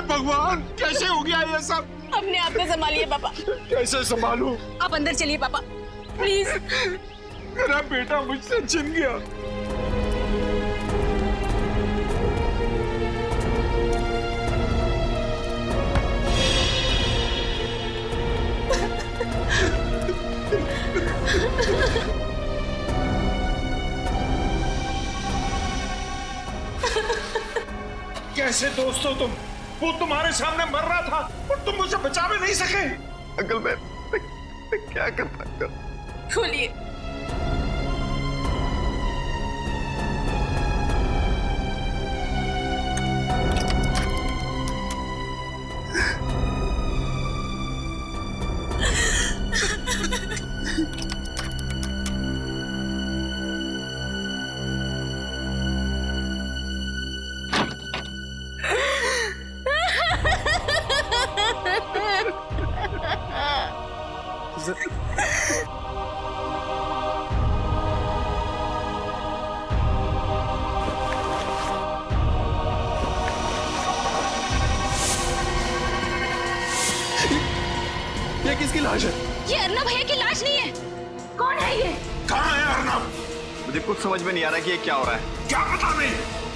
भगवान, कैसे हो गया ये सब? अपने आप को संभालिए पापा। कैसे संभालूं? आप अंदर चलिए पापा, प्लीज। मेरा बेटा मुझसे छिन गया। कैसे दोस्त हो तुम? वो तुम्हारे सामने मर रहा था और तुम मुझे बचा भी नहीं सके। अंकल मैं क्या कर सकता हूँ? खोलिए। ये किसकी लाश है? ये अर्नब भैया की लाश नहीं है। कौन है ये? कहाँ है अर्नब? मुझे कुछ समझ में नहीं आ रहा कि ये क्या हो रहा है। क्या पता नहीं,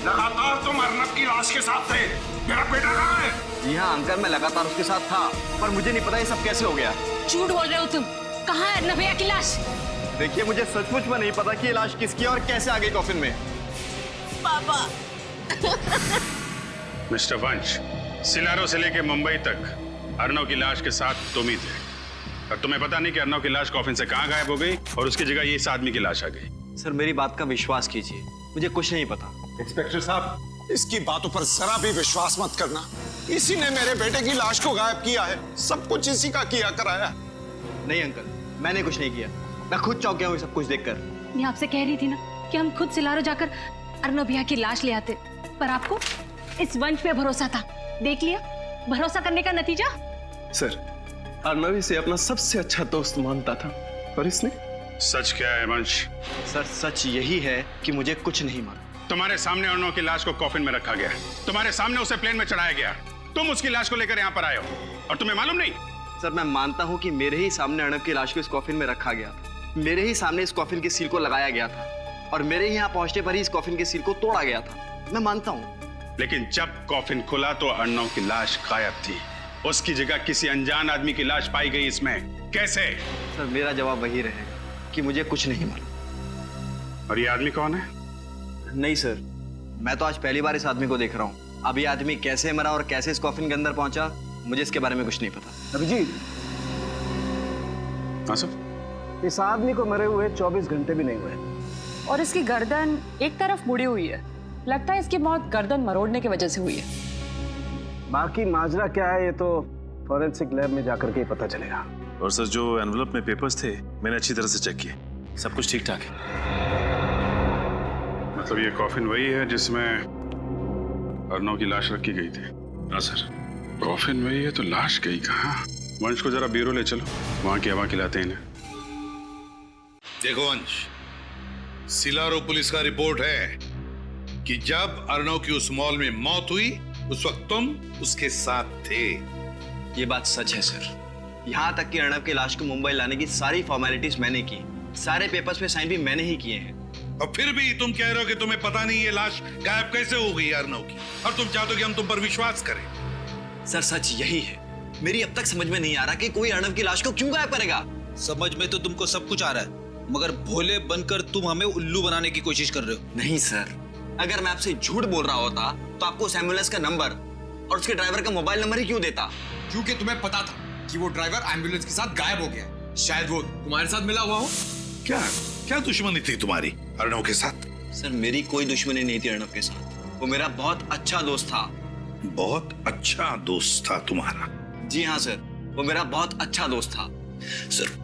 लगातार तुम अर्नब की लाश के साथ थे। मेरा बेटा कहाँ है? जी हाँ अंकल, मैं लगातार उसके साथ था, पर मुझे नहीं पता ये सब कैसे हो गया। झूठ बोल रहे हो तुम। कहाँ है अर्नब भैया की लाश? देखिए, मुझे सचमुच में नहीं पता कि ये लाश किसकी है और कैसे आ गई कॉफिन में। पापा। मिस्टर वंश, सिलारो से लेके मुंबई तक अर्नव की लाश के साथ तुम ही थे, और तुम्हें पता नहीं कि अर्नव की लाश कॉफिन से कहाँ गायब हो गई और उसकी जगह ये इस आदमी की लाश आ गई। सर मेरी बात का विश्वास कीजिए, मुझे कुछ नहीं पता। इंस्पेक्टर साहब, इसकी बातों पर जरा भी विश्वास मत करना। इसी ने मेरे बेटे की लाश को गायब किया है। सब कुछ इसी का किया कराया। नहीं अंकल, मैंने कुछ नहीं किया। मैं खुद चौंक गया हूँ सब कुछ देखकर। मैं आपसे कह रही थी ना कि हम खुद सिलारो जाकर अर्नब भैया की लाश ले आते, पर आपको इस वंश पे भरोसा था। देख लिया भरोसा करने का नतीजा। सर, अर्नव इसे अपना सबसे अच्छा दोस्त मानता था, और इसने। सच क्या है वंश? सर सच यही है कि मुझे कुछ नहीं मालूम। तुम्हारे सामने अर्नव की लाश को कॉफिन में रखा गया, तुम्हारे सामने उसे प्लेन में चढ़ाया गया, तुम उसकी लाश को लेकर यहाँ पर आए हो और तुम्हें मालूम नहीं? सर मैं मानता हूँ कि मेरे ही सामने अर्नव की लाश को इस कॉफिन में रखा गया था, मेरे ही सामने इस कॉफिन के सील को लगाया गया था, और मेरे ही यहाँ पहुंचने पर ही इस कॉफिन के सील को तोड़ा गया था। मैं मानता हूँ। लेकिन जब कॉफिन खुला तो अर्नव की लाश गायब थी, उसकी जगह किसी अनजान आदमी की लाश पाई गई। इसमें कैसे? सर मेरा जवाब वही रहेगा कि मुझे कुछ नहीं मालूम। और ये आदमी कौन है? नहीं सर, मैं तो आज पहली बार इस आदमी को देख रहा हूँ। अब ये आदमी कैसे मरा और कैसे इस कॉफिन के अंदर पहुंचा, मुझे इसके बारे में कुछ नहीं पता। अभिजीत, हाँ सर। इस आदमी को मरे हुए 24 घंटे भी नहीं हुए, और इसकी गर्दन एक तरफ मुड़ी हुई है। लगता है इसकी मौत गर्दन मरोड़ने की वजह से हुई है। बाकी माजरा क्या है ये तो फॉरेंसिक लैब में जाकर के ही पता चलेगा। और सर, जो एनवलप में पेपर्स थे मैंने अच्छी तरह से चेक किए, सब कुछ ठीक ठाक है। मतलब ये कॉफिन वही है जिसमें अर्नव की लाश रखी गई थी? हाँ सर। कॉफिन वही है तो लाश गई कहाँ? वंश को जरा ब्यूरो ले चलो, वहां की हवा खिलाते हैं इन्हें। देखो वंश, सिलारो पुलिस का रिपोर्ट है कि जब अर्नव की उस मॉल में मौत हुई उस वक्त तुम उसके साथ थे। ये बात सच है सर। यहाँ तक कि अर्नव की लाश को मुंबई लाने की सारी फॉर्मेलिटीज मैंने की, सारे पेपर्स पे साइन भी मैंने ही किए हैं। और फिर भी तुम कह रहे हो कि तुम्हें पता नहीं ये लाश गायब कैसे हो गई अर्नव की, और तुम चाहते हो कि हम तुम पर विश्वास करें। सर सच यही है। मेरी अब तक समझ में नहीं आ रहा कि कोई अर्णव की लाश को क्यों गायब करेगा। समझ में तो तुमको सब कुछ आ रहा है, मगर भोले बनकर तुम हमें उल्लू बनाने की कोशिश कर रहे हो। नहीं सर, अगर मैं आपसे झूठ बोल रहा होता तो आपको उस एम्बुलेंस का नंबर और उसके ड्राइवर का मोबाइल नंबर ही क्यों देता? क्योंकि तुम्हें पता था कि वो ड्राइवर एम्बुलेंस के साथ गायब हो गया है। शायद वो तुम्हारे साथ मिला हुआ हो। क्या क्या दुश्मनी थी तुम्हारी अर्णव के साथ? सर मेरी कोई दुश्मनी नहीं थी अर्णव के साथ, वो मेरा बहुत अच्छा दोस्त था। बहुत अच्छा दोस्त था तुम्हारा? जी हाँ सर, वो मेरा बहुत अच्छा दोस्त था। सर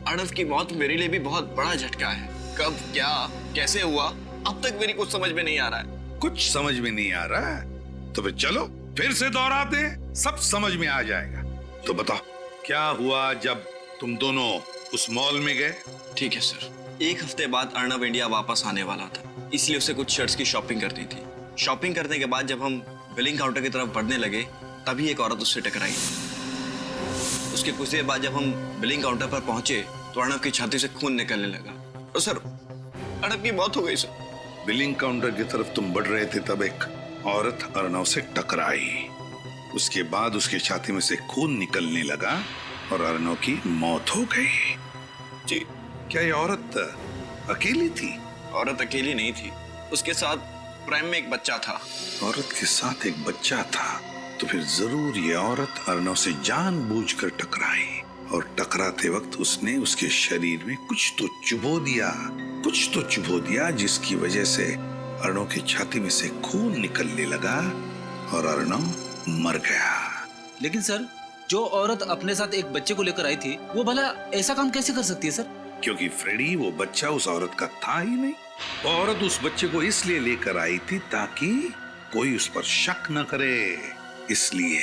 अर्णव की मौत मेरे लिए भी बहुत बड़ा झटका है। कब, क्या, कैसे हुआ, अब तक मेरी कुछ समझ में नहीं आ रहा है। कुछ समझ में नहीं आ रहा है तो फिर चलो फिर से दोहराते हैं, सब समझ में आ जाएगा। तो बताओ क्या हुआ जब तुम दोनों उस मॉल में गए? ठीक है सर, 1 हफ्ते बाद अर्णव इंडिया वापस आने वाला था, इसलिए उसे कुछ शर्ट्स की शॉपिंग करनी थी। शॉपिंग करने के बाद जब हम बिलिंग काउंटर की तरफ बढ़ने लगे तभी एक औरत उससे टकराई। उसके कुछ देर बाद जब हम बिलिंग काउंटर पर पहुंचे तो अर्णव की छाती से खून निकलने लगा और सर अर्णव की मौत हो गई सर। बिलिंग काउंटर की तरफ तुम बढ़ रहे थे तब एक औरत अर्णव से टकराई, उसके बाद उसकी छाती में से खून निकलने लगा और अर्णव की मौत हो गई। जी। क्या ये औरत अकेली थी? औरत अकेली नहीं थी, उसके साथ प्रेम में एक बच्चा था। औरत के साथ एक बच्चा था तो फिर जरूर ये औरत अर्णव से जानबूझकर टकराई और टकराते वक्त उसने उसके शरीर में कुछ तो चुभो दिया जिसकी वजह से अर्णव की छाती में से खून निकलने लगा और अर्णव मर गया। लेकिन सर, जो औरत अपने साथ एक बच्चे को लेकर आई थी वो भला ऐसा काम कैसे कर सकती है सर? क्योंकि फ्रेडी वो बच्चा उस औरत का था ही नहीं। वो औरत उस बच्चे को इसलिए लेकर आई थी ताकि कोई उस पर शक न करे, इसलिए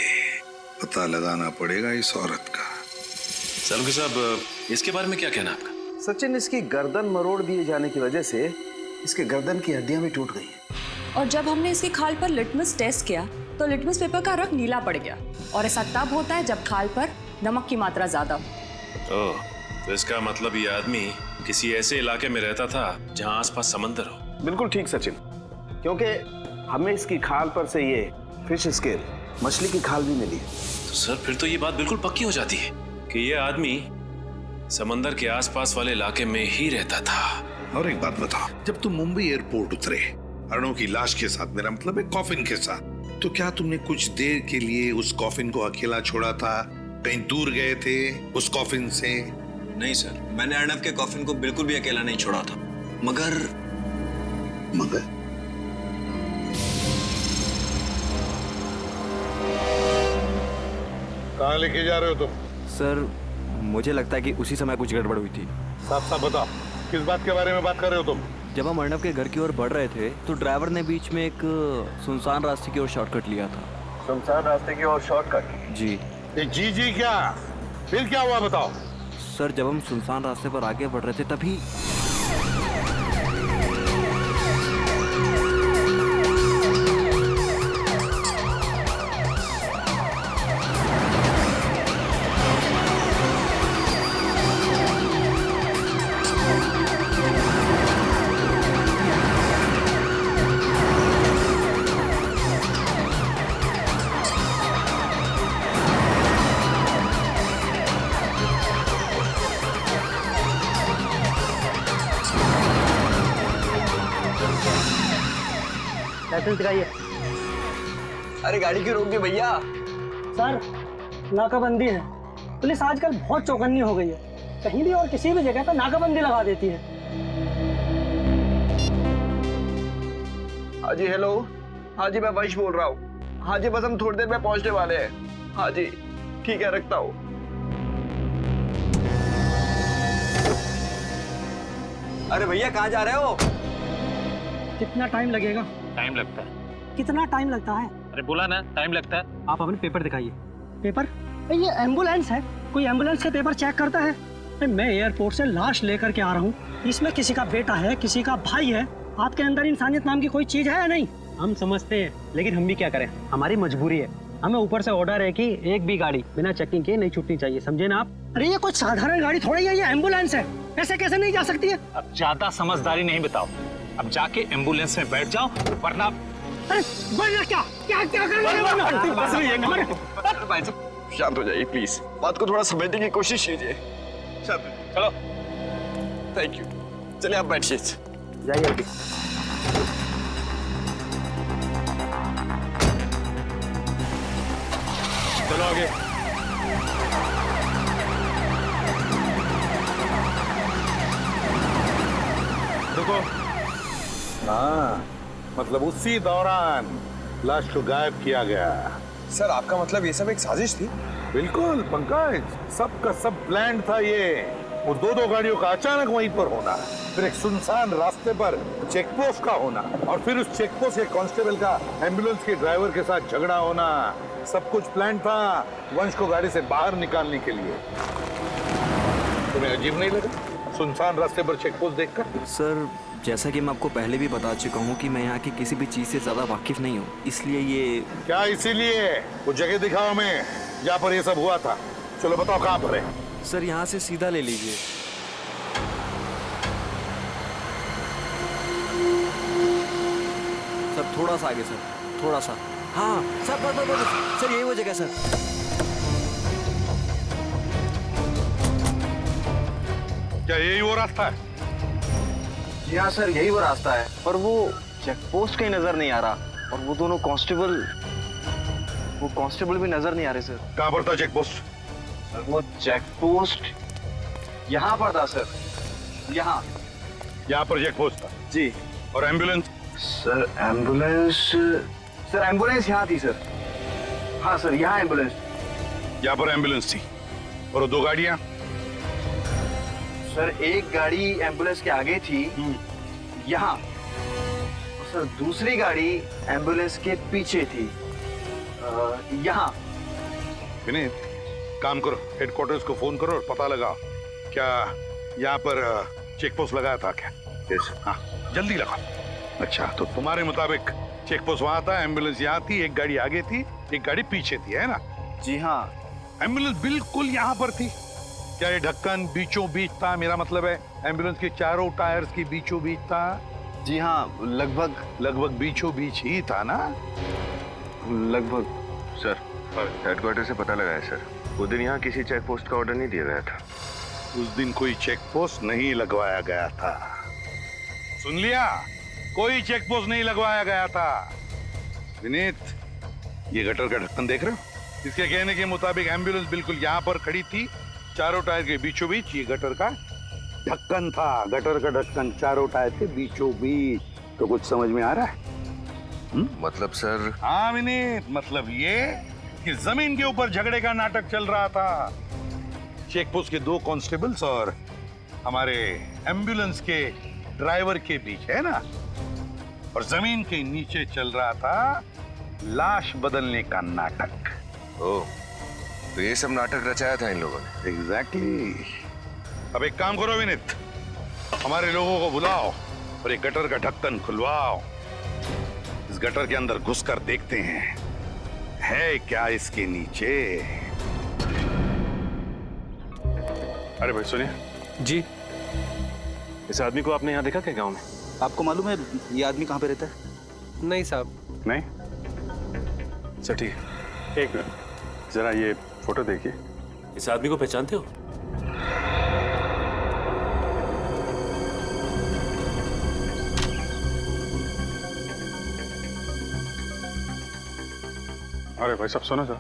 पता लगाना पड़ेगा इस औरत का। सालुंके साहब, इसके बारे में क्या कहना आपका? सचिन, इसकी गर्दन मरोड़ दिए जाने की वजह से इसके गर्दन की हड्डियां भी टूट गई हैं। और जब हमने इसकी खाल पर लिटमस टेस्ट किया तो लिटमस पेपर का रंग नीला पड़ गया, और ऐसा तब होता है जब खाल पर नमक की मात्रा ज्यादा हो। ओह, तो इसका मतलब ये आदमी किसी ऐसे इलाके में रहता था जहां आसपास समंदर हो। बिल्कुल ठीक सचिन, क्योंकि हमें इसकी खाल पर से ये फिश स्केल, मछली की खाल भी मिली है। तो सर फिर तो ये बात बिल्कुल पक्की हो जाती है कि ये आदमी समंदर के आसपास वाले इलाके में ही रहता था। और एक बात बताओ, जब तुम मुंबई एयरपोर्ट उतरे अर्णव की लाश के साथ, मेरा मतलब है कॉफिन के साथ, तो क्या तुमने कुछ देर के लिए उस कॉफिन को अकेला छोड़ा था? कहीं दूर गए थे उस कॉफिन से? नहीं सर, मैंने अर्णव के कॉफिन को बिल्कुल भी अकेला नहीं छोड़ा था। मगर कहाँ लेके जा रहे हो तुम? सर मुझे लगता है कि उसी समय कुछ गड़बड़ हुई थी। साफ साफ बताओ, किस बात के बारे में बात कर रहे हो तुम? जब हम अर्णव के घर की ओर बढ़ रहे थे तो ड्राइवर ने बीच में एक सुनसान रास्ते की ओर शॉर्टकट लिया था। सुनसान रास्ते की ओर शॉर्टकट? जी। जी क्या? फिर क्या हुआ बताओ? सर जब हम सुनसान रास्ते पर आगे बढ़ रहे थे तभी लाइसेंस दिखाइए। अरे गाड़ी क्यों रोक दी भैया? सर नाकाबंदी है, पुलिस आजकल बहुत चौकन्नी हो गई है, कहीं भी और किसी भी जगह पर नाकाबंदी लगा देती है। हाँ जी, हेलो। हाँ जी, मैं वंश बोल रहा हूँ। हाँ जी, बस हम थोड़ी देर में पहुंचने वाले हैं। हाँ जी ठीक है, रखता हूँ। अरे भैया कहाँ जा रहे हो? कितना टाइम लगेगा? टाइम लगता है। कितना टाइम लगता है? अरे बोला ना टाइम लगता है। आप अपने पेपर दिखाइए। पेपर? ये एम्बुलेंस है, कोई एम्बुलेंस के पेपर चेक करता है? मैं एयरपोर्ट से लाश लेकर के आ रहा हूँ, इसमें किसी का बेटा है, किसी का भाई है। आपके अंदर इंसानियत नाम की कोई चीज है या नहीं? हम समझते हैं, लेकिन हम भी क्या करें, हमारी मजबूरी है। हमें ऊपर से ऑर्डर है कि एक भी गाड़ी बिना चेकिंग के नहीं छूटनी चाहिए, समझे ना आप? अरे ये कोई साधारण गाड़ी थोड़ी है, ये एम्बुलेंस है, ऐसे कैसे नहीं जा सकती है? अब ज्यादा समझदारी नहीं बताओ, अब जाके एम्बुलेंस में बैठ जाओ, वरना भाई साहब शांत हो जाइए प्लीज, बात को थोड़ा समझने की कोशिश कीजिए। चलो थैंक यू, चलिए आप बैठिए। जाइए। चलो आगे। रुको। हाँ, मतलब उसी दौरान लाश को गायब किया गया। सर आपका मतलब ये सब एक साजिश थी? बिल्कुल पंकज, सबका सब प्लान था ये। वो दो गाड़ियों का अचानक वहीं पर होना, फिर एक सुनसान रास्ते पर चेक पोस्ट का होना, और फिर उस चेक पोस्ट के कांस्टेबल का एम्बुलेंस के ड्राइवर के साथ झगड़ा होना। सब कुछ प्लान था वंश को गाड़ी से बाहर निकालने के लिए। तुम्हें अजीब नहीं लगा सुनसान रास्ते पर चेक पोस्ट देखकर? सर जैसा कि मैं आपको पहले भी बता चुका हूँ कि मैं यहाँ की किसी भी चीज़ से ज़्यादा वाकिफ नहीं हूँ, इसलिए ये क्या इसीलिए वो जगह दिखाओ हमें जहाँ पर ये सब हुआ था। चलो बताओ कहाँ पर है? सर यहाँ से सीधा ले लीजिए। सर थोड़ा सा आगे सर, थोड़ा सा। हाँ सर बस सर यही वो जगह सर। क्या यही वो रास्ता है? जी हाँ सर यही वो रास्ता है, पर वो चेक पोस्ट कहीं नजर नहीं आ रहा, और वो दोनों कांस्टेबल भी नजर नहीं आ रहे सर। कहाँ पर था चेक पोस्ट? वो चेक पोस्ट यहाँ पर था सर, यहाँ पर चेक पोस्ट था जी। और एम्बुलेंस? सर एम्बुलेंस यहाँ थी सर। हाँ सर यहाँ एम्बुलेंस। यहाँ पर एम्बुलेंस थी। और वो दो गाड़ियाँ? सर एक गाड़ी एम्बुलेंस के आगे थी यहाँ, और सर दूसरी गाड़ी एम्बुलेंस के पीछे थी यहाँ। विनीत काम करो, हेडक्वार्टर्स को फोन करो और पता लगाओ क्या यहाँ पर चेक पोस्ट लगाया था क्या? यस। हाँ जल्दी लगाओ। अच्छा तो तुम्हारे मुताबिक चेक पोस्ट वहां था, एम्बुलेंस यहाँ थी, एक गाड़ी आगे थी, एक गाड़ी पीछे थी, है ना? जी हाँ। एम्बुलेंस बिल्कुल यहाँ पर थी। क्या ये ढक्कन बीचों बीच था? मेरा मतलब है एम्बुलेंस के चारों टायर्स के बीचों बीच था। जी हाँ लगभग बीचों बीच ही था ना? लगभग। सर हेडक्वार्टर से पता लगा है सर, उस दिन यहाँ किसी चेक पोस्ट का ऑर्डर नहीं दिया गया था। उस दिन कोई चेक पोस्ट नहीं लगवाया गया था। सुन लिया, कोई चेक पोस्ट नहीं लगवाया गया था। विनीत ये गटर का ढक्कन देख रहे हो? इसके कहने के मुताबिक एम्बुलेंस बिल्कुल यहाँ पर खड़ी थी, चारों टायर के बीचों बीच ये गटर का ढक्कन था। गटर का ढक्कन चारों टायर के बीचों बीच। तो कुछ समझ में आ रहा है? मतलब सर? हाँ विनीत, मतलब ये कि जमीन के ऊपर झगड़े का नाटक चल रहा था। चेक पोस्ट के दो कांस्टेबल्स और हमारे एम्बुलेंस के ड्राइवर के बीच, है ना? और जमीन के नीचे चल रहा था लाश बदलने का नाटक। ओह, तो ये सब नाटक रचाया था इन लोगों ने? एग्जैक्टली। अब एक काम करो विनीत, हमारे लोगों को बुलाओ और एक गटर का ढक्कन खुलवाओ। इस गटर के अंदर घुसकर देखते हैं है क्या इसके नीचे। अरे भाई सुनिए जी। इस आदमी को आपने यहाँ देखा क्या गांव में? आपको मालूम है ये आदमी कहाँ पे रहता है? नहीं साहब। नहीं? अच्छा ठीक है, एक मिनट जरा ये फोटो देखिए। इस आदमी को पहचानते हो? अरे भाई साहब सुनो सर,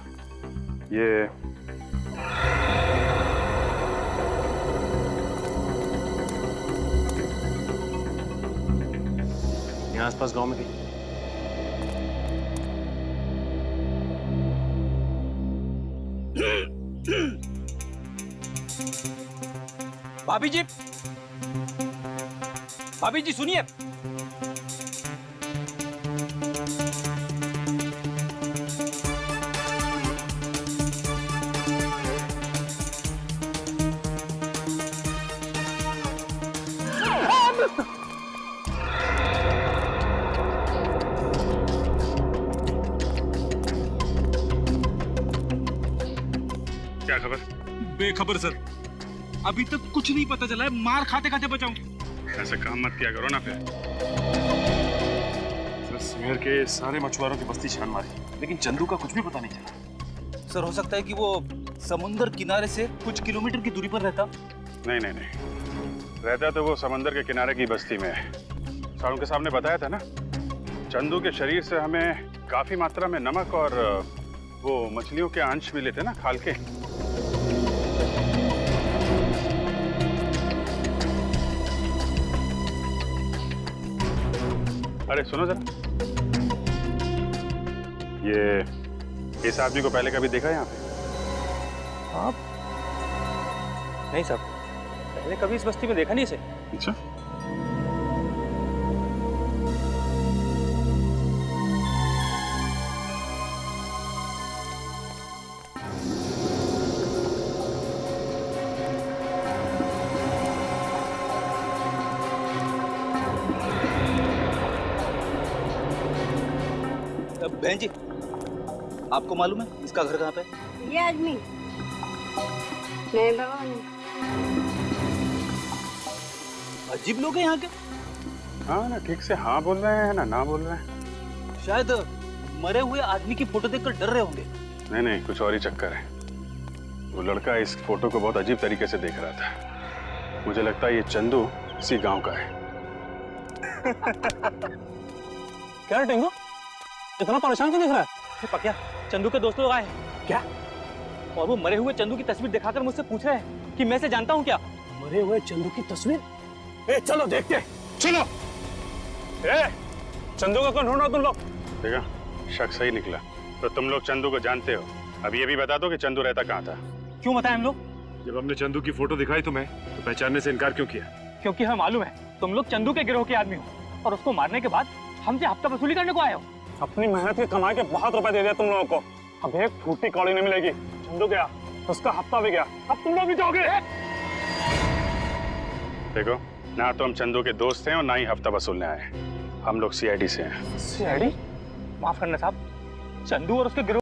ये यहाँ आसपास गांव में कहीं। भाभी जी सुनिए। क्या खबर? बेखबर सर, अभी तक कुछ नहीं पता चला है। मार खाते खाते बचाऊं। ऐसा काम मत किया करो ना फिर। शहर के सारे मछुआरों की बस्ती छान मारी, लेकिन चंदू का कुछ भी पता नहीं चला। सर, हो सकता है कि वो समुंदर किनारे से कुछ किलोमीटर की दूरी पर रहता। नहीं नहीं नहीं, रहता तो वो समंदर के किनारे की बस्ती में है। सारों के सामने बताया था ना, चंदू के शरीर से हमें काफी मात्रा में नमक और वो मछलियों के अंश मिले थे ना, खाल के। अरे सुनो जरा, ये इस आदमी को पहले कभी देखा यहाँ पे? आप? नहीं साहब, पहले कभी इस बस्ती में देखा नहीं इसे। अच्छा, बहन जी, आपको मालूम है इसका घर कहाँ पे? ये आदमी नहीं भगवान। अजीब लोग हैं यहाँ के। हाँ ना, ठीक से हाँ बोल रहे हैं ना बोल रहे हैं। शायद मरे हुए आदमी की फोटो देखकर डर रहे होंगे। नहीं नहीं, कुछ और ही चक्कर है। वो लड़का इस फोटो को बहुत अजीब तरीके से देख रहा था। मुझे लगता है ये चंदू इसी गांव का है। क्या टिंगू, इतना परेशान क्यों दिख रहा है? पक्या, चंदू के दोस्त लोग आए हैं। क्या? और वो मरे हुए चंदू की तस्वीर दिखाकर मुझसे पूछ रहे हैं कि मैं इसे जानता हूँ क्या? मरे हुए चंदू की तस्वीर? ए, चलो देखते, चलो। ए, चंदू का कौन ढूंढ रहा तुम लोग? देखा, शक सही निकला। तो तुम लोग चंदू को जानते हो। अब ये भी बता दो कि चंदू रहता कहाँ था। क्यों बताएं हम लोग? जब हमने चंदू की फोटो दिखाई तुम्हें, तो पहचानने से इनकार क्यों किया? क्योंकि हमें मालूम है तुम लोग चंदू के गिरोह के आदमी हो और उसको मारने के बाद हमसे हफ्ता वसूली करने को आए हो। अपनी मेहनत की कमाई के बहुत रुपए दे दिया तुम लोगों को, अब एक फूटी कौड़ी नहीं मिलेगी। चंदू गया, उसका हफ्ता भी गया, अब तुम लोग भी जाओगे। देखो ना, तो हम चंदू के दोस्त हैं और ना ही हफ्ता वसूलने आए। हम लोग सीआईडी से हैं। सीआईडी? माफ करना साहब, चंदू और उसके गिरोह